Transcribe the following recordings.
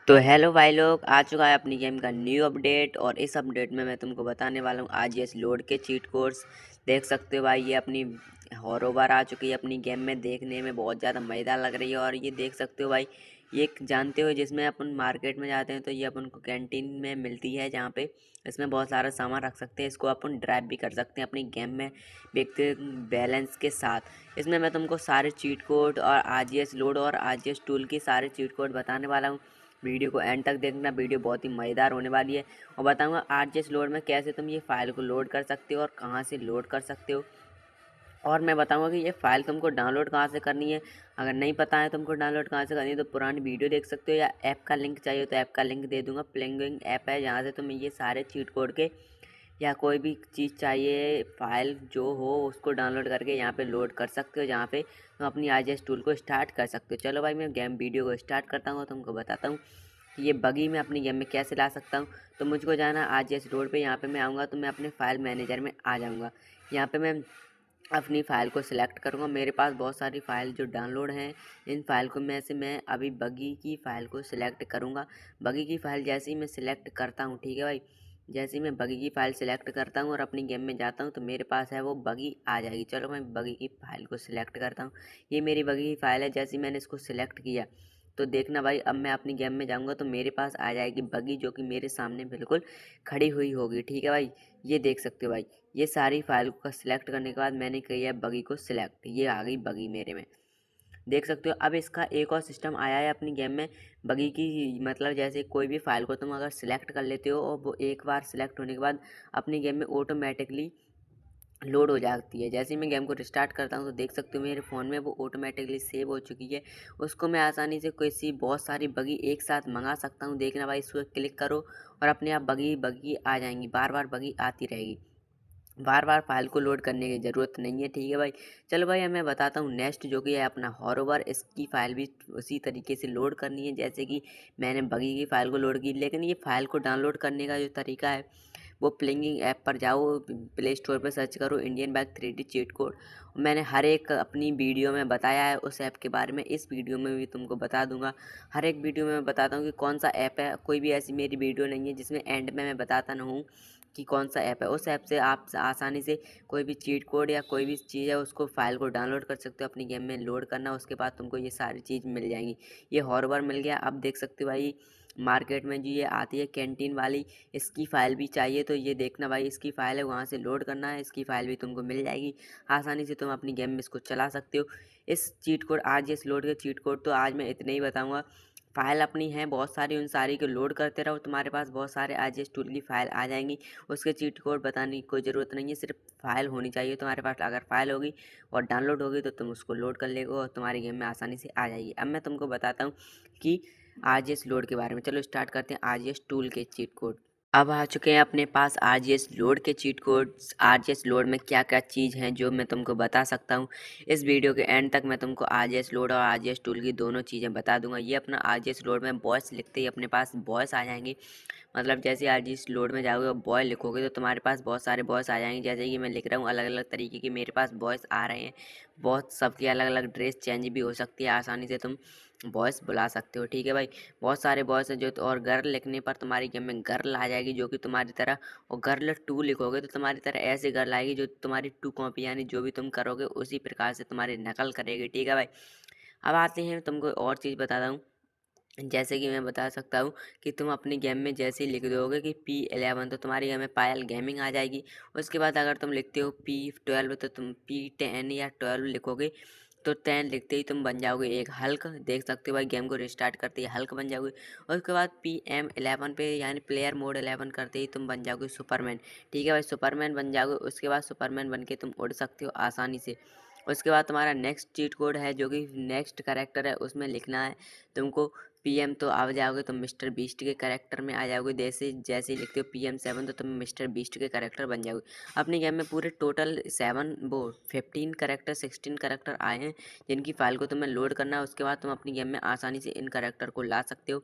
तो हेलो भाई लोग, आ चुका है अपनी गेम का न्यू अपडेट। और इस अपडेट में मैं तुमको बताने वाला हूँ आरजीएस लोड के चीट कोड्स। देख सकते हो भाई, ये अपनी हॉरोबार आ चुकी है अपनी गेम में। देखने में बहुत ज़्यादा मज़ेदार लग रही है। और ये देख सकते हो भाई, ये एक जानते हो जिसमें अपन मार्केट में जाते हैं तो ये अपन को कैंटीन में मिलती है, जहाँ पे इसमें बहुत सारा सामान रख सकते हैं। इसको अपन ड्राइव भी कर सकते हैं अपनी गेम में व्यक्तिगत बैलेंस के साथ। इसमें मैं तुमको सारे चीट कोड और आरजीएस लोड और आरजीएस टूल के सारे चीट कोड बताने वाला हूँ। वीडियो को एंड तक देखना, वीडियो बहुत ही मज़ेदार होने वाली है। और बताऊंगा आरजीएस लोड में कैसे तुम ये फाइल को लोड कर सकते हो और कहाँ से लोड कर सकते हो। और मैं बताऊंगा कि ये फ़ाइल तुमको डाउनलोड कहाँ से करनी है। अगर नहीं पता है तुमको डाउनलोड कहाँ से करनी है तो पुरानी वीडियो देख सकते हो, या ऐप का लिंक चाहिए तो ऐप का लिंक दे दूंगा। प्लेंगिंग ऐप है जहाँ से तुम ये सारे चीट कोड के या कोई भी चीज़ चाहिए फाइल जो हो उसको डाउनलोड करके यहाँ पे लोड कर सकते हो, जहाँ पे तुम अपनी आरजीएस टूल को स्टार्ट कर सकते हो। चलो भाई, मैं गेम वीडियो को स्टार्ट करता हूँ, तुमको बताता हूँ कि ये बगी मैं अपनी गेम में कैसे ला सकता हूँ। तो मुझको जाना आरजीएस रोड पे। यहाँ पे मैं आऊँगा तो मैं अपने फाइल मैनेजर में आ जाऊँगा। यहाँ पे मैं अपनी फ़ाइल को सिलेक्ट करूँगा। मेरे पास बहुत सारी फ़ाइल जो डाउनलोड हैं, इन फ़ाइल को में से मैं अभी बगी की फ़ाइल को सिलेक्ट करूँगा। बगी की फ़ाइल जैसे ही मैं सिलेक्ट करता हूँ, ठीक है भाई, जैसे ही मैं बगी की फ़ाइल सिलेक्ट करता हूँ और अपनी गेम में जाता हूँ तो मेरे पास है वो बगी आ जाएगी। चलो मैं बगी की फ़ाइल को सिलेक्ट करता हूँ। ये मेरी बगी की फ़ाइल है। जैसे ही मैंने इसको सिलेक्ट किया तो देखना भाई, अब मैं अपनी गेम में जाऊँगा तो मेरे पास आ जाएगी बगी, जो कि मेरे सामने बिल्कुल खड़ी हुई होगी। ठीक है भाई, ये देख सकते हो भाई, ये सारी फाइल को सिलेक्ट करने के बाद मैंने किया है बगी को सिलेक्ट। ये आ गई बगी मेरे में, देख सकते हो। अब इसका एक और सिस्टम आया है अपनी गेम में बगी की, मतलब जैसे कोई भी फाइल को तुम अगर सिलेक्ट कर लेते हो और वो एक बार सिलेक्ट होने के बाद अपनी गेम में ऑटोमेटिकली लोड हो जाती है। जैसे ही मैं गेम को रिस्टार्ट करता हूँ तो देख सकते हो मेरे फ़ोन में वो ऑटोमेटिकली सेव हो चुकी है। उसको मैं आसानी से किसी बहुत सारी बगी एक साथ मंगा सकता हूँ। देखना भाई, इस पर क्लिक करो और अपने आप बगी बगी आ जाएंगी, बार बार बगी आती रहेगी। बार बार फाइल को लोड करने की ज़रूरत नहीं है। ठीक है भाई, चलो भाई, अब मैं बताता हूँ नेक्स्ट, जो कि है अपना हॉरोवर। इसकी फ़ाइल भी उसी तरीके से लोड करनी है जैसे कि मैंने बगी की फ़ाइल को लोड की। लेकिन ये फ़ाइल को डाउनलोड करने का जो तरीका है वो प्लिंगिंग ऐप पर जाओ, प्ले स्टोर पर सर्च करो Indian bag 3D cheat code. मैंने हर एक अपनी वीडियो में बताया है उस ऐप के बारे में। इस वीडियो में भी तुमको बता दूंगा। हर एक वीडियो में मैं बताता हूँ कि कौन सा ऐप है। कोई भी ऐसी मेरी वीडियो नहीं है जिसमें एंड में मैं बताता ना हूँ कि कौन सा ऐप है। उस ऐप से आप आसानी से कोई भी चीट कोड या कोई भी चीज़ है उसको फाइल को डाउनलोड कर सकते हो, अपनी गेम में लोड करना, उसके बाद तुमको ये सारी चीज़ मिल जाएंगी। ये हॉरर मिल गया। अब देख सकते हो भाई, मार्केट में जो ये आती है कैंटीन वाली, इसकी फ़ाइल भी चाहिए तो ये देखना भाई, इसकी फ़ाइल है, वहाँ से लोड करना है। इसकी फ़ाइल भी तुमको मिल जाएगी आसानी से, तुम अपनी गेम में इसको चला सकते हो। इस चीट कोड आज इस लोड के चीट कोड तो आज मैं इतने ही बताऊँगा। फ़ाइल अपनी है बहुत सारी, उन सारी को लोड करते रहो, तुम्हारे पास बहुत सारे आरजीएस टूल की फ़ाइल आ जाएंगी। उसके चीट कोड बताने की कोई ज़रूरत नहीं है, सिर्फ फ़ाइल होनी चाहिए तुम्हारे पास। अगर फ़ाइल होगी और डाउनलोड होगी तो तुम उसको लोड कर लेगो और तुम्हारी गेम में आसानी से आ जाएगी। अब मैं तुमको बताता हूँ कि आरजीएस लोड के बारे में। चलो स्टार्ट करते हैं आरजीएस टूल के चीट कोड। अब आ चुके हैं अपने पास आरजीएस लोड के चीट कोड्स। आरजीएस लोड में क्या क्या चीज़ हैं जो मैं तुमको बता सकता हूँ। इस वीडियो के एंड तक मैं तुमको आरजीएस लोड और आरजीएस टूल की दोनों चीज़ें बता दूंगा। ये अपना आरजीएस लोड में वॉइस लिखते ही अपने पास वॉइस आ जाएंगे। मतलब जैसे आरजीएस लोड में जाओगे और बॉय लिखोगे तो तुम्हारे पास बहुत सारे वॉइस आ जाएंगे। जैसे कि मैं लिख रहा हूँ, अलग अलग तरीके के मेरे पास वॉइस आ रहे हैं। बहुत सबकी अलग अलग ड्रेस चेंज भी हो सकती है, आसानी से तुम वॉइस बुला सकते हो। ठीक है भाई, बहुत सारे वॉइस हैं जो और गर्ल लिखने पर तुम्हारी गेम में गर्ल आ जाएगी जो कि तुम्हारी तरह, और गर्ल 2 लिखोगे तो तुम्हारी तरह ऐसे गर्ल आएगी जो तुम्हारी 2 कॉपी, यानी जो भी तुम करोगे उसी प्रकार से तुम्हारी नकल करेगी। ठीक है भाई, अब आते हैं तुमको और चीज़ बताता हूँ। जैसे कि मैं बता सकता हूँ कि तुम अपनी गेम में जैसे ही लिख दोगे कि P11 तो तुम्हारी गेम में पायल गेमिंग आ जाएगी। उसके बाद अगर तुम लिखते हो P12 तो तुम P10 या 12 लिखोगे तो 10 लिखते ही तुम बन जाओगे एक हल्क। देख सकते हो भाई, गेम को रिस्टार्ट करते ही हल्क बन जाओगे। और उसके बाद PM11 पे यानी प्लेयर मोड 11 करते ही तुम बन जाओगे सुपरमैन। ठीक है भाई, सुपरमैन बन जाओगे। उसके बाद सुपरमैन बन के तुम उड़ सकते हो आसानी से। उसके बाद तुम्हारा नेक्स्ट चीट कोड है जो कि नेक्स्ट करेक्टर है, उसमें लिखना है तुमको PM, तो आ जाओगे तुम मिस्टर बीस्ट के करेक्टर में आ जाओगे। जैसे जैसे ही लिखते हो PM7 तो तुम मिस्टर बीस्ट के करेक्टर बन जाओगे। अपनी गेम में पूरे टोटल 15 करेक्टर 16 करेक्टर आए हैं जिनकी फ़ाइल को तुम्हें लोड करना है। उसके बाद तुम अपनी गेम में आसानी से इन करेक्टर को ला सकते हो।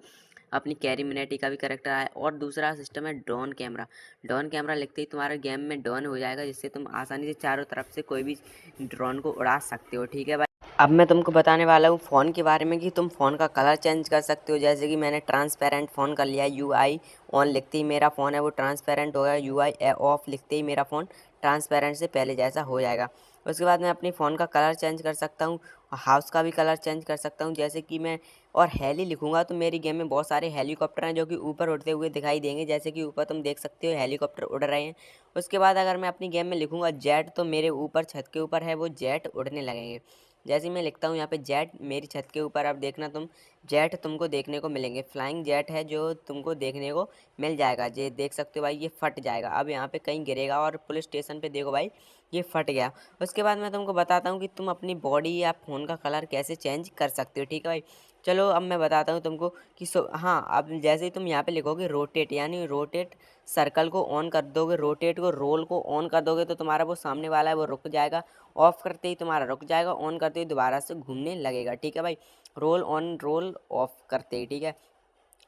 अपनी कैरी मिनेटी का भी करेक्टर आया। और दूसरा सिस्टम है ड्रोन कैमरा। ड्रोन कैमरा लिखते ही तुम्हारे गेम में ड्रोन हो जाएगा, जिससे तुम आसानी से चारों तरफ से कोई भी ड्रोन को उड़ा सकते हो। ठीक है भाई, अब मैं तुमको बताने वाला हूँ फ़ोन के बारे में कि तुम फ़ोन का कलर चेंज कर सकते हो। जैसे कि मैंने ट्रांसपेरेंट फ़ोन कर लिया, UI ऑन लिखते ही मेरा फ़ोन है वो ट्रांसपेरेंट हो गया, UI ऑफ लिखते ही मेरा फ़ोन ट्रांसपेरेंट से पहले जैसा हो जाएगा। उसके बाद मैं अपनी फ़ोन का कलर चेंज कर सकता हूँ, हाउस का भी कलर चेंज कर सकता हूँ। जैसे कि मैं और हेली लिखूँगा तो मेरी गेम में बहुत सारे हेलीकॉप्टर हैं जो कि ऊपर उड़ते हुए दिखाई देंगे। जैसे कि ऊपर तुम देख सकते हो हेलीकॉप्टर उड़ रहे हैं। उसके बाद अगर मैं अपनी गेम में लिखूँगा जेट, तो मेरे ऊपर छत के ऊपर है वो जेट उड़ने लगेंगे। जैसे मैं लिखता हूँ यहाँ पे जेट मेरी छत के ऊपर, अब देखना तुम जेट तुमको देखने को मिलेंगे। फ्लाइंग जेट है जो तुमको देखने को मिल जाएगा। ये देख सकते हो भाई, ये फट जाएगा। अब यहाँ पे कहीं गिरेगा और पुलिस स्टेशन पे देखो भाई ये फट गया। उसके बाद मैं तुमको बताता हूँ कि तुम अपनी बॉडी या फ़ोन का कलर कैसे चेंज कर सकते हो। ठीक है भाई, चलो अब मैं बताता हूँ तुमको कि हाँ, अब जैसे ही तुम यहाँ पे लिखोगे रोटेट, यानी रोटेट सर्कल को ऑन कर दोगे, रोटेट को रोल को ऑन कर दोगे तो तुम्हारा वो सामने वाला है वो रुक जाएगा। ऑफ करते ही तुम्हारा रुक जाएगा, ऑन करते ही दोबारा से घूमने लगेगा। ठीक है भाई, रोल ऑन रोल ऑफ करते ही। ठीक है,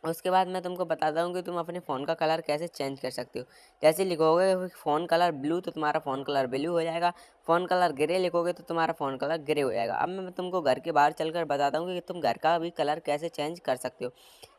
उसके बाद मैं तुमको बताता हूँ कि तुम अपने फ़ोन का कलर कैसे चेंज कर सकते हो। जैसे लिखोगे फ़ोन कलर ब्लू तो तुम्हारा फ़ोन कलर ब्लू हो जाएगा। फ़ोन कलर ग्रे लिखोगे तो तुम्हारा फ़ोन कलर ग्रे हो जाएगा। अब मैं तुमको घर के बाहर चलकर बताता हूँ कि तुम घर का भी कलर कैसे चेंज कर सकते हो।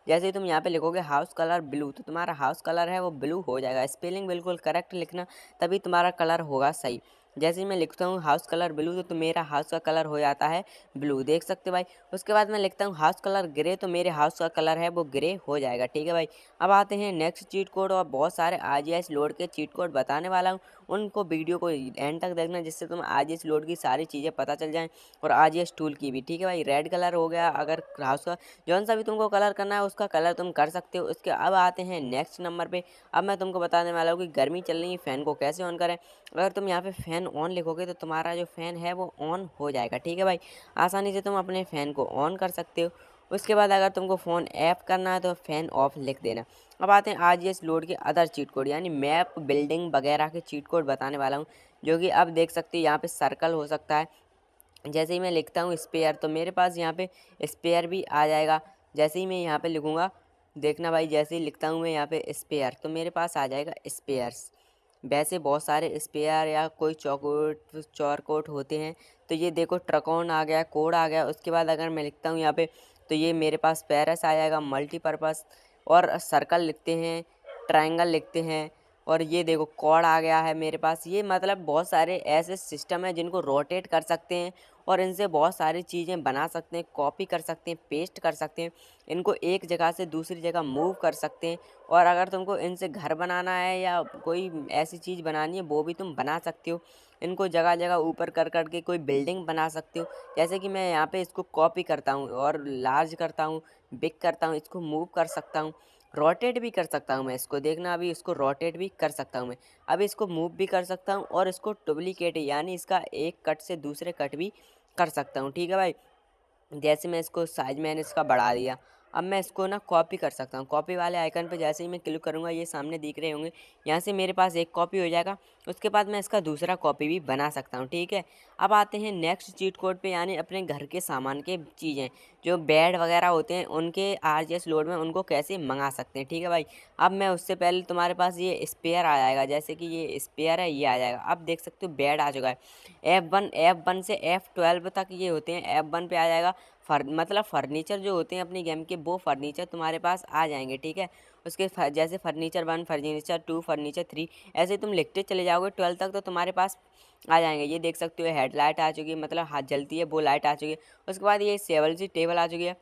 जैसे ही तुम यहाँ पे लिखोगे हाउस कलर ब्लू तो तुम्हारा हाउस कलर है वो ब्लू हो जाएगा। स्पेलिंग बिल्कुल करेक्ट लिखना, तभी तुम्हारा कलर होगा सही। जैसे ही मैं लिखता हूँ हाउस कलर ब्लू तो मेरा हाउस का कलर हो जाता है ब्लू, देख सकते हो भाई। उसके बाद मैं लिखता हूँ हाउस कलर ग्रे तो मेरे हाउस का कलर है वो ग्रे हो जाएगा। ठीक है भाई, अब आते हैं नेक्स्ट चीट कोड। और बहुत सारे RGS लोड के चीट कोड बताने वाला हूँ, उनको वीडियो को एंड तक देखना जिससे तुम RGS लोड की सारी चीज़ें पता चल जाएँ और RGS टूल की भी। ठीक है भाई, रेड कलर हो गया, अगर हाउस का जौन सा भी तुमको कलर करना है उसका कलर तुम कर सकते हो। उसके अब आते हैं नेक्स्ट नंबर पे। अब मैं तुमको बताने वाला हूँ कि गर्मी चल रही है, फ़ैन को कैसे ऑन करें। अगर तुम यहाँ पे फ़ैन ऑन लिखोगे तो तुम्हारा जो फ़ैन है वो ऑन हो जाएगा। ठीक है भाई, आसानी से तुम अपने फ़ैन को ऑन कर सकते हो। उसके बाद अगर तुमको फ़ोन ऐप करना है तो फ़ैन ऑफ लिख देना। अब आते हैं RGS लोड के अदर चीट कोड, यानी मैप बिल्डिंग वगैरह के चीट कोड बताने वाला हूँ, जो कि अब देख सकते हो यहाँ पे सर्कल हो सकता है। जैसे ही मैं लिखता हूँ स्पेयर तो मेरे पास यहाँ पे स्पेयर भी आ जाएगा। जैसे ही मैं यहाँ पे लिखूँगा, देखना भाई, जैसे ही लिखता हूँ मैं यहाँ पे स्पेयर तो मेरे पास आ जाएगा स्पेयर्स। वैसे बहुत सारे स्पेयर या कोई चौरकोट होते हैं। तो ये देखो ट्रकोन आ गया, कोड आ गया। उसके बाद अगर मैं लिखता हूँ यहाँ पे तो ये मेरे पास पैरस आ जाएगा, मल्टीपर्पज़। और सर्कल लिखते हैं, ट्रायंगल लिखते हैं, और ये देखो कॉर्ड आ गया है मेरे पास। ये मतलब बहुत सारे ऐसे सिस्टम हैं जिनको रोटेट कर सकते हैं और इनसे बहुत सारी चीज़ें बना सकते हैं, कॉपी कर सकते हैं, पेस्ट कर सकते हैं, इनको एक जगह से दूसरी जगह मूव कर सकते हैं। और अगर तुमको इनसे घर बनाना है या कोई ऐसी चीज़ बनानी है वो भी तुम बना सकते हो। इनको जगह जगह ऊपर कर कर के कोई बिल्डिंग बना सकते हो। जैसे कि मैं यहाँ पे इसको कॉपी करता हूँ और लार्ज करता हूँ, बिग करता हूँ, इसको मूव कर सकता हूँ, रोटेट भी कर सकता हूँ मैं इसको। देखना अभी इसको रोटेट भी कर सकता हूँ मैं, अभी इसको मूव भी कर सकता हूँ और इसको डुप्लीकेट यानी इसका एक कट से दूसरे कट भी कर सकता हूँ। ठीक है भाई, जैसे मैं इसको साइज मैंने इसका बढ़ा दिया। अब मैं इसको ना कॉपी कर सकता हूँ। कॉपी वाले आइकन पे जैसे ही मैं क्लिक करूँगा ये सामने दिख रहे होंगे, यहाँ से मेरे पास एक कॉपी हो जाएगा। उसके बाद मैं इसका दूसरा कॉपी भी बना सकता हूँ। ठीक है, अब आते हैं नेक्स्ट चीट कोड पे, यानी अपने घर के सामान के चीज़ें जो बेड वगैरह होते हैं उनके RGS लोड में उनको कैसे मंगा सकते हैं। ठीक है भाई, अब मैं उससे पहले तुम्हारे पास ये स्पेयर आ जाएगा। जैसे कि ये स्पेयर है, ये आ जाएगा। अब देख सकते हो बेड आ चुका है। F1 से F12 तक ये होते हैं। F1 पे आ जाएगा मतलब फर्नीचर जो होते हैं अपनी गेम के, वो फर्नीचर तुम्हारे पास आ जाएंगे। ठीक है, उसके जैसे फर्नीचर 1, फर्नीचर 2, फर्नीचर 3, ऐसे तुम लिखते चले जाओगे 12 तक तो तुम्हारे पास आ जाएंगे। ये देख सकते हो हेडलाइट आ चुकी है, मतलब हाथ जलती है वो लाइट आ चुकी है। उसके बाद ये टेबल आ चुकी है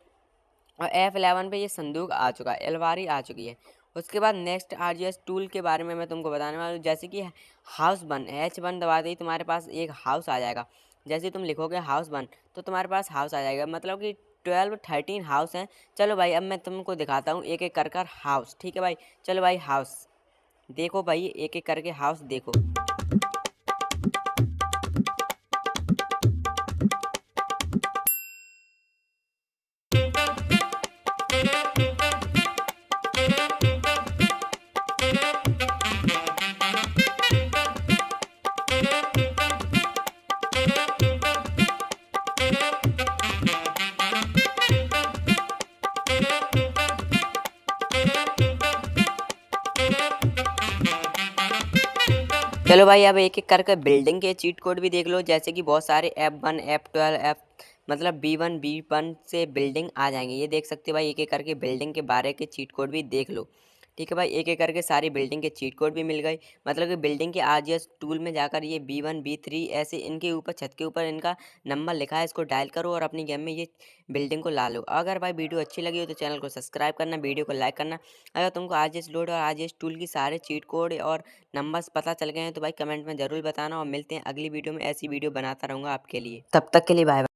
और F11 पे ये संदूक आ चुका है, अलमारी आ चुकी है। उसके बाद नेक्स्ट RGS टूल के बारे में मैं तुमको बताने वाला हूँ। जैसे कि हाउस बन, H1 दबाते ही तुम्हारे पास एक हाउस आ जाएगा। जैसे तुम लिखोगे हाउस बन तो तुम्हारे पास हाउस आ जाएगा, मतलब कि 12-13 हाउस हैं। चलो भाई, अब मैं तुमको दिखाता हूँ एक एक कर कर हाउस। ठीक है भाई, चलो भाई हाउस देखो भाई, एक एक करके हाउस देखो। चलो भाई, अब एक एक करके बिल्डिंग के चीट कोड भी देख लो। जैसे कि बहुत सारे F1, F12, मतलब B1 से बिल्डिंग आ जाएंगे। ये देख सकते हो भाई, एक एक करके बिल्डिंग के बारे के चीट कोड भी देख लो। ठीक है भाई, एक एक करके सारी बिल्डिंग के चीट कोड भी मिल गए। मतलब कि बिल्डिंग के आरजीएस टूल में जाकर ये B1 B3 ऐसे इनके ऊपर छत के ऊपर इनका नंबर लिखा है, इसको डायल करो और अपनी गेम में ये बिल्डिंग को ला लो। अगर भाई वीडियो अच्छी लगी हो तो चैनल को सब्सक्राइब करना, वीडियो को लाइक करना। अगर तुमको आरजीएस लोड और आरजीएस टूल की सारे चीट कोड और नंबर्स पता चल गए हैं तो भाई कमेंट में ज़रूर बताना, और मिलते हैं अगली वीडियो में। ऐसी वीडियो बनाता रहूँगा आपके लिए। तब तक के लिए बाय बाय।